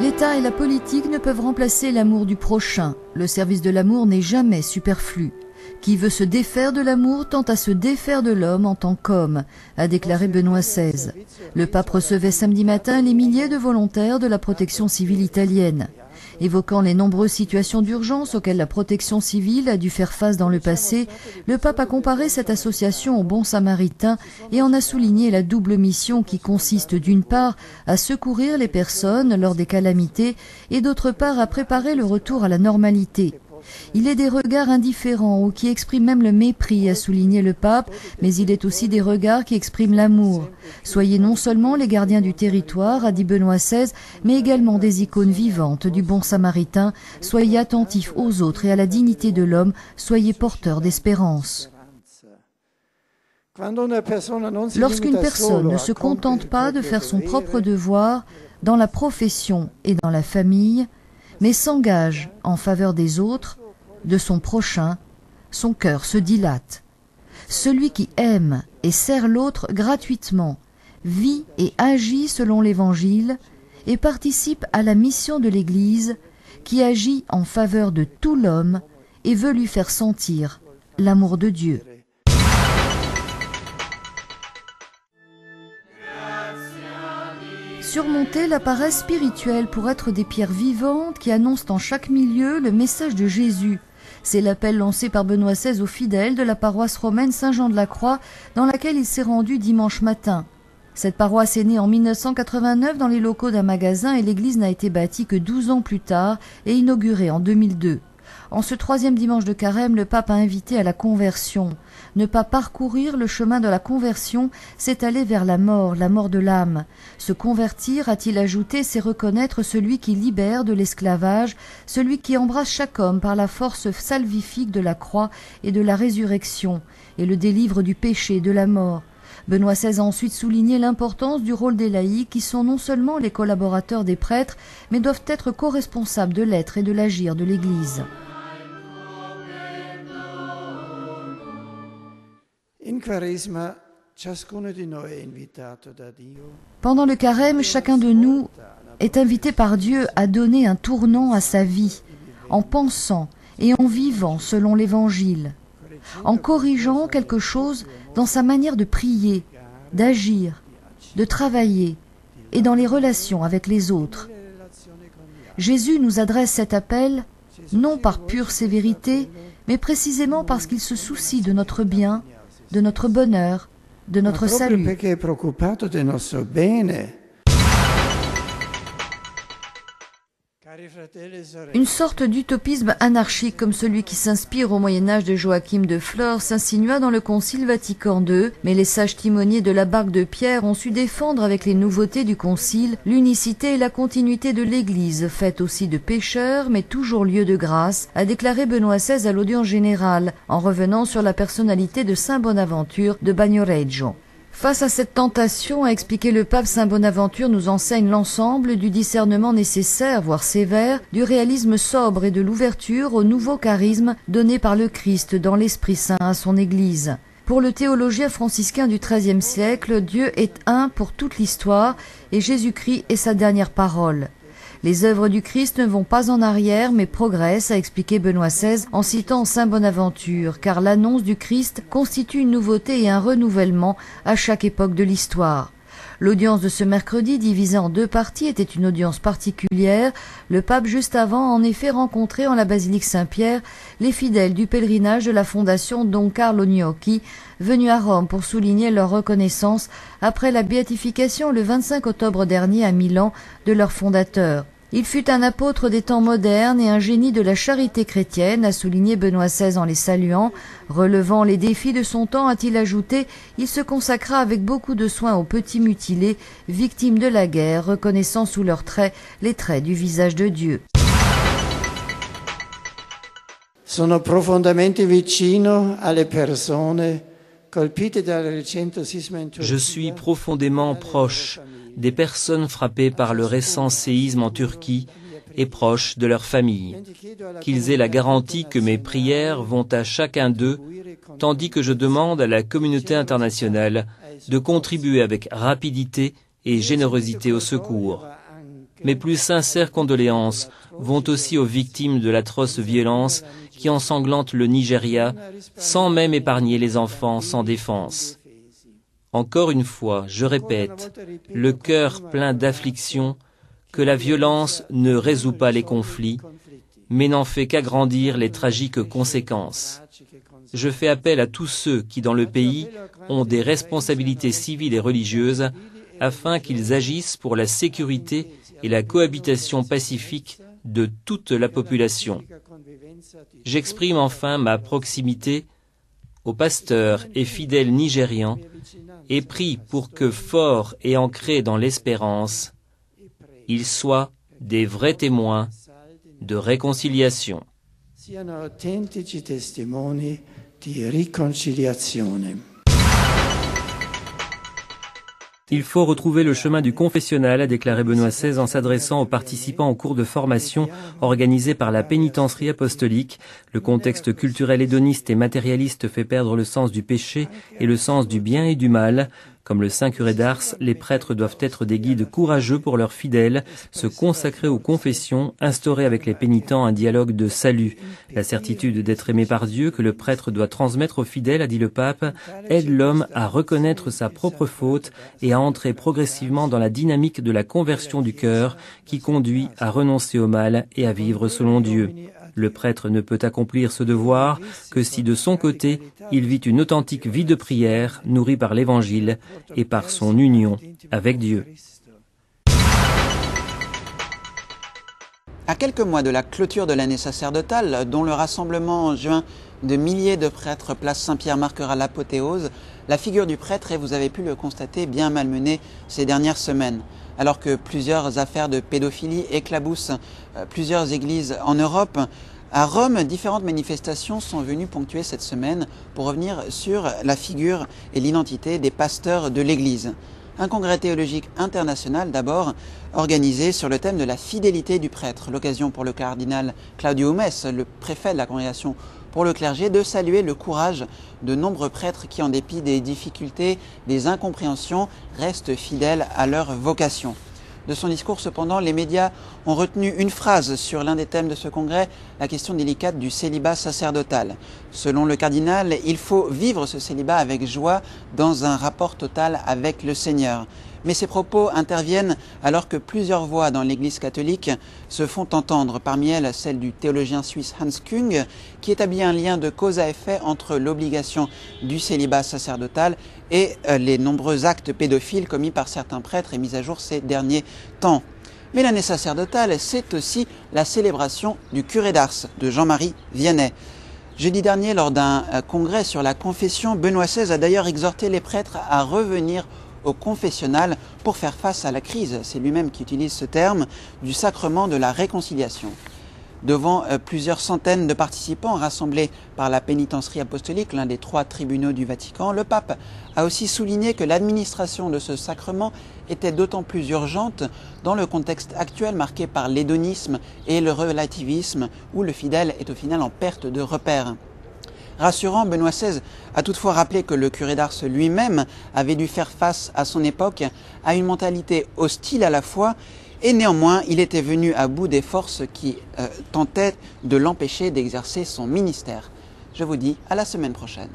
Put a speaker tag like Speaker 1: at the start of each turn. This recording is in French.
Speaker 1: L'État et la politique ne peuvent remplacer l'amour du prochain. Le service de l'amour n'est jamais superflu. Qui veut se défaire de l'amour tend à se défaire de l'homme en tant qu'homme, a déclaré Benoît XVI. Le pape recevait samedi matin les milliers de volontaires de la protection civile italienne. Évoquant les nombreuses situations d'urgence auxquelles la protection civile a dû faire face dans le passé, le pape a comparé cette association aux bons samaritains et en a souligné la double mission qui consiste d'une part à secourir les personnes lors des calamités et d'autre part à préparer le retour à la normalité. Il est des regards indifférents ou qui expriment même le mépris, a souligné le pape, mais il est aussi des regards qui expriment l'amour. Soyez non seulement les gardiens du territoire, a dit Benoît XVI, mais également des icônes vivantes du bon samaritain. Soyez attentifs aux autres et à la dignité de l'homme, soyez porteurs d'espérance. Lorsqu'une personne ne se contente pas de faire son propre devoir dans la profession et dans la famille, mais s'engage en faveur des autres, de son prochain, son cœur se dilate. Celui qui aime et sert l'autre gratuitement, vit et agit selon l'Évangile et participe à la mission de l'Église qui agit en faveur de tout l'homme et veut lui faire sentir l'amour de Dieu. Surmonter la paresse spirituelle pour être des pierres vivantes qui annoncent en chaque milieu le message de Jésus. C'est l'appel lancé par Benoît XVI aux fidèles de la paroisse romaine Saint-Jean-de-la-Croix dans laquelle il s'est rendu dimanche matin. Cette paroisse est née en 1989 dans les locaux d'un magasin et l'église n'a été bâtie que 12 ans plus tard et inaugurée en 2002. En ce troisième dimanche de carême, le pape a invité à la conversion. Ne pas parcourir le chemin de la conversion, c'est aller vers la mort de l'âme. Se convertir, a-t-il ajouté, c'est reconnaître celui qui libère de l'esclavage, celui qui embrasse chaque homme par la force salvifique de la croix et de la résurrection, et le délivre du péché et de la mort. Benoît XVI a ensuite souligné l'importance du rôle des laïcs qui sont non seulement les collaborateurs des prêtres, mais doivent être co-responsables de l'être et de l'agir de l'Église. Pendant le carême, chacun de nous est invité par Dieu à donner un tournant à sa vie, en pensant et en vivant selon l'Évangile, en corrigeant quelque chose dans sa manière de prier, d'agir, de travailler et dans les relations avec les autres. Jésus nous adresse cet appel non par pure sévérité, mais précisément parce qu'il se soucie de notre bien, de notre bonheur, de notre salut. Une sorte d'utopisme anarchique comme celui qui s'inspire au Moyen-Âge de Joachim de Flore s'insinua dans le Concile Vatican II, mais les sages timoniers de la barque de Pierre ont su défendre avec les nouveautés du Concile l'unicité et la continuité de l'Église, faite aussi de pécheurs, mais toujours lieu de grâce, a déclaré Benoît XVI à l'audience générale, en revenant sur la personnalité de Saint Bonaventure de Bagnoregio. Face à cette tentation, a expliqué le pape, Saint Bonaventure nous enseigne l'ensemble du discernement nécessaire, voire sévère, du réalisme sobre et de l'ouverture au nouveau charisme donné par le Christ dans l'Esprit Saint à son Église. Pour le théologien franciscain du XIIIe siècle, Dieu est un pour toute l'histoire et Jésus-Christ est sa dernière parole. Les œuvres du Christ ne vont pas en arrière, mais progressent, a expliqué Benoît XVI en citant Saint Bonaventure, car l'annonce du Christ constitue une nouveauté et un renouvellement à chaque époque de l'histoire. L'audience de ce mercredi, divisée en deux parties, était une audience particulière. Le pape, juste avant, a en effet rencontré en la basilique Saint-Pierre les fidèles du pèlerinage de la fondation Don Carlo Gnocchi, venus à Rome pour souligner leur reconnaissance après la béatification le 25 octobre dernier à Milan de leur fondateur. Il fut un apôtre des temps modernes et un génie de la charité chrétienne, a souligné Benoît XVI en les saluant. Relevant les défis de son temps, a-t-il ajouté, il se consacra avec beaucoup de soin aux petits mutilés, victimes de la guerre, reconnaissant sous leurs traits les traits du visage de Dieu.
Speaker 2: Sono profondamente vicino alle persone colpite dal recente sisma in Turchia.
Speaker 3: Je suis profondément proche des personnes frappées par le récent séisme en Turquie et proches de leur famille. Qu'ils aient la garantie que mes prières vont à chacun d'eux, tandis que je demande à la communauté internationale de contribuer avec rapidité et générosité au secours. Mes plus sincères condoléances vont aussi aux victimes de l'atroce violence qui ensanglante le Nigeria, sans même épargner les enfants sans défense. Encore une fois, je répète, le cœur plein d'affliction, que la violence ne résout pas les conflits, mais n'en fait qu'agrandir les tragiques conséquences. Je fais appel à tous ceux qui, dans le pays, ont des responsabilités civiles et religieuses, afin qu'ils agissent pour la sécurité et la cohabitation pacifique de toute la population. J'exprime enfin ma proximité aux pasteurs et fidèles nigérians et prie pour que, forts et ancrés dans l'espérance, ils soient des vrais témoins de réconciliation.
Speaker 2: Siano autentici testimoni di riconciliazione.
Speaker 3: Il faut retrouver le chemin du confessionnal, a déclaré Benoît XVI en s'adressant aux participants au cours de formation organisé par la pénitencerie apostolique. Le contexte culturel hédoniste et matérialiste fait perdre le sens du péché et le sens du bien et du mal. Comme le Saint curé d'Ars, les prêtres doivent être des guides courageux pour leurs fidèles, se consacrer aux confessions, instaurer avec les pénitents un dialogue de salut. La certitude d'être aimé par Dieu que le prêtre doit transmettre aux fidèles, a dit le pape, aide l'homme à reconnaître sa propre faute et à entrer progressivement dans la dynamique de la conversion du cœur qui conduit à renoncer au mal et à vivre selon Dieu. Le prêtre ne peut accomplir ce devoir que si de son côté, il vit une authentique vie de prière nourrie par l'Évangile et par son union avec Dieu.
Speaker 4: À quelques mois de la clôture de l'année sacerdotale, dont le rassemblement en juin de milliers de prêtres place Saint-Pierre marquera l'apothéose, la figure du prêtre est, vous avez pu le constater, bien malmenée ces dernières semaines. Alors que plusieurs affaires de pédophilie éclaboussent plusieurs églises en Europe, à Rome, différentes manifestations sont venues ponctuer cette semaine pour revenir sur la figure et l'identité des pasteurs de l'Église. Un congrès théologique international d'abord, organisé sur le thème de la fidélité du prêtre. L'occasion pour le cardinal Claudio Hummes, le préfet de la congrégation pour le clergé, de saluer le courage de nombreux prêtres qui, en dépit des difficultés, des incompréhensions, restent fidèles à leur vocation. De son discours, cependant, les médias ont retenu une phrase sur l'un des thèmes de ce congrès, la question délicate du célibat sacerdotal. Selon le cardinal, il faut vivre ce célibat avec joie dans un rapport total avec le Seigneur. Mais ces propos interviennent alors que plusieurs voix dans l'Église catholique se font entendre, parmi elles celle du théologien suisse Hans Küng, qui établit un lien de cause à effet entre l'obligation du célibat sacerdotal et les nombreux actes pédophiles commis par certains prêtres et mis à jour ces derniers temps. Mais l'année sacerdotale, c'est aussi la célébration du curé d'Ars, de Jean-Marie Vianney. Jeudi dernier, lors d'un congrès sur la confession, Benoît XVI a d'ailleurs exhorté les prêtres à revenir au confessionnal pour faire face à la crise, c'est lui-même qui utilise ce terme, du sacrement de la réconciliation. Devant plusieurs centaines de participants rassemblés par la pénitencerie apostolique, l'un des 3 tribunaux du Vatican, le pape a aussi souligné que l'administration de ce sacrement était d'autant plus urgente dans le contexte actuel marqué par l'hédonisme et le relativisme, où le fidèle est au final en perte de repères. Rassurant, Benoît XVI a toutefois rappelé que le curé d'Ars lui-même avait dû faire face à son époque à une mentalité hostile à la foi, et néanmoins il était venu à bout des forces qui tentaient de l'empêcher d'exercer son ministère. Je vous dis à la semaine prochaine.